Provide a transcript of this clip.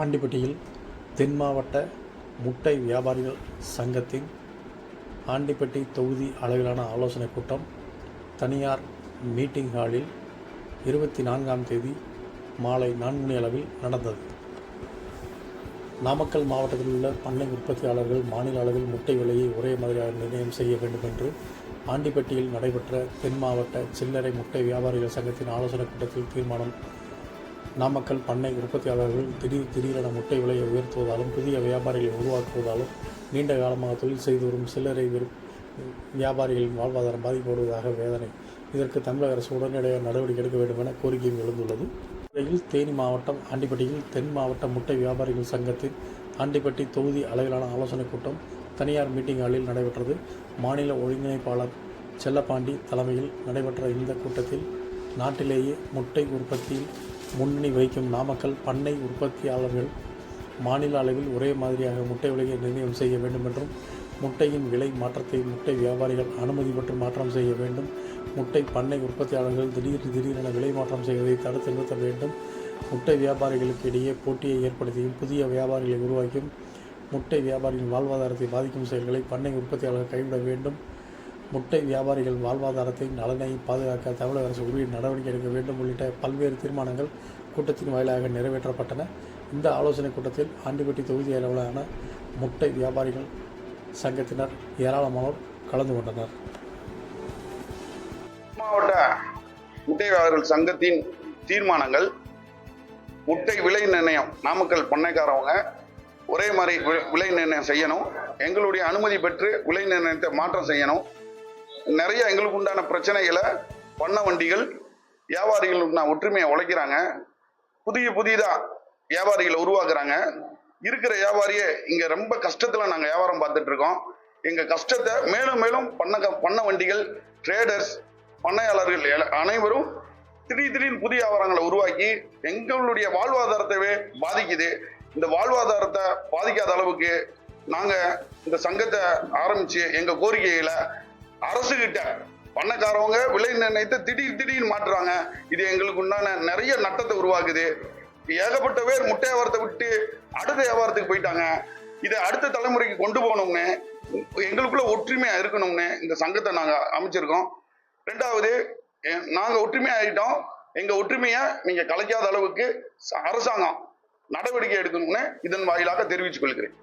ஆண்டிப்பட்டியில் தென் மாவட்ட முட்டை வியாபாரிகள் சங்கத்தின் ஆண்டிப்பட்டி தொகுதி அளவிலான ஆலோசனைக் கூட்டம் தனியார் மீட்டிங் ஹாலில் 24ஆம் தேதி மாலை 4 மணி அளவில் நடந்தது. நாமக்கல் மாவட்டத்தில் உள்ள பண்ணை உற்பத்தியாளர்கள் மாநில அளவில் முட்டை விலையை ஒரே மாதிரியாக நிர்ணயம் செய்ய வேண்டும் என்று ஆண்டிப்பட்டியில் நடைபெற்ற தென் மாவட்ட சில்லறை முட்டை வியாபாரிகள் சங்கத்தின் ஆலோசனைக் கூட்டத்தில் தீர்மானம். நாமக்கல் பண்ணை உற்பத்தியாளர்கள் திடீரென முட்டை விலையை உயர்த்துவதாலும் புதிய வியாபாரிகளை உருவாக்குவதாலும் நீண்ட காலமாக தொழில் செய்து வரும் சில்லறை வியாபாரிகளின் வாழ்வாதாரம் பாதிக்கப்படுவதாக வேதனை. இதற்கு தமிழக அரசு உடனடியாக நடவடிக்கை எடுக்க வேண்டும் என கோரிக்கையும் எழுந்துள்ளது. தேனி மாவட்டம் ஆண்டிப்பட்டியில் தென் மாவட்ட முட்டை வியாபாரிகள் சங்கத்தின் ஆண்டிப்பட்டி தொகுதி அளவிலான ஆலோசனைக் கூட்டம் தனியார் மீட்டிங் ஹாலில் நடைபெற்றது. மாநில ஒருங்கிணைப்பாளர் செல்லப்பாண்டி தலைமையில் நடைபெற்ற இந்த கூட்டத்தில் நாட்டிலேயே முட்டை உற்பத்தியில் முன்னணி வகிக்கும் நாமக்கல் பண்ணை உற்பத்தியாளர்கள் மாநில அளவில் ஒரே மாதிரியாக முட்டை விலையை நிர்ணயம் செய்ய வேண்டும் என்றும், முட்டையின் விலை மாற்றத்தை முட்டை வியாபாரிகள் அனுமதி பெற்று மாற்றம் செய்ய வேண்டும், முட்டை பண்ணை உற்பத்தியாளர்கள் திடீரென விலை மாற்றம் செய்வதை தடுத்து நிறுத்த வேண்டும், முட்டை வியாபாரிகளுக்கு இடையே போட்டியை ஏற்படுத்தியும் புதிய வியாபாரிகளை உருவாக்கியும் முட்டை வியாபாரிகளின் வாழ்வாதாரத்தை பாதிக்கும் செயல்களை பண்ணை உற்பத்தியாளர்கள் கைவிட வேண்டும், முட்டை வியாபாரிகள் வாழ்வாதாரத்தை நலனை பாதுகாக்க தமிழக அரசு உரிய நடவடிக்கை எடுக்க வேண்டும் உள்ளிட்ட பல்வேறு தீர்மானங்கள் கூட்டத்தின் வாயிலாக நிறைவேற்றப்பட்டன. இந்த ஆலோசனைக் கூட்டத்தில் ஆண்டிப்பட்டி தொகுதி அளவிலான முட்டை வியாபாரிகள் சங்கத்தினர் ஏராளமானோர் கலந்து கொண்டனர். மாவட்ட முட்டை வியாபாரிகள் சங்கத்தின் தீர்மானங்கள்: முட்டை விலை நிர்ணயம் நாமக்கல் பண்ணைக்காரவங்க ஒரே மாதிரி விலை நிர்ணயம் செய்யணும், எங்களுடைய அனுமதி பெற்று விலை நிர்ணயத்தை மாற்றம் செய்யணும், நிறைய எங்களுக்கு உண்டான பிரச்சனைகளை பண்ண வண்டிகள் வியாபாரிகள் ஒற்றுமையை உழைக்கிறாங்க, புதிதா வியாபாரிகளை உருவாக்குறாங்க. இருக்கிற வியாபாரியே இங்க ரொம்ப கஷ்டத்துல நாங்க வியாபாரம் பார்த்துட்டு இருக்கோம். எங்க கஷ்டத்தை மேலும் மேலும் பண்ண வண்டிகள், ட்ரேடர்ஸ், பண்ணையாளர்கள் அனைவரும் திடீர்னு புதிய வியாபாரங்களை உருவாக்கி எங்களுடைய வாழ்வாதாரத்தைவே பாதிக்குது. இந்த வாழ்வாதாரத்தை பாதிக்காத அளவுக்கு நாங்க இந்த சங்கத்தை ஆரம்பிச்சு எங்க கோரிக்கைகளை அரசு கிட்ட பண்ணக்காரவங்க விலை நிர்ணயத்தை திடீர்னு மாற்றுறாங்க. இது எங்களுக்கு உண்டான நிறைய நட்டத்தை உருவாக்குது. ஏகப்பட்ட பேர் முட்டை வியாபாரத்தை விட்டு அடுத்த வியாபாரத்துக்கு போயிட்டாங்க. இதை அடுத்த தலைமுறைக்கு கொண்டு போகணும்னு, எங்களுக்குள்ள ஒற்றுமையா இருக்கணும்னு இந்த சங்கத்தை நாங்க அமைச்சிருக்கோம். 2வது, நாங்க ஒற்றுமையா ஆகிட்டோம். எங்க ஒற்றுமையை நீங்க கலைக்காத அளவுக்கு அரசாங்கம் நடவடிக்கை எடுக்கணும்னு இதன் வாயிலாக தெரிவித்துக் கொள்கிறேன்.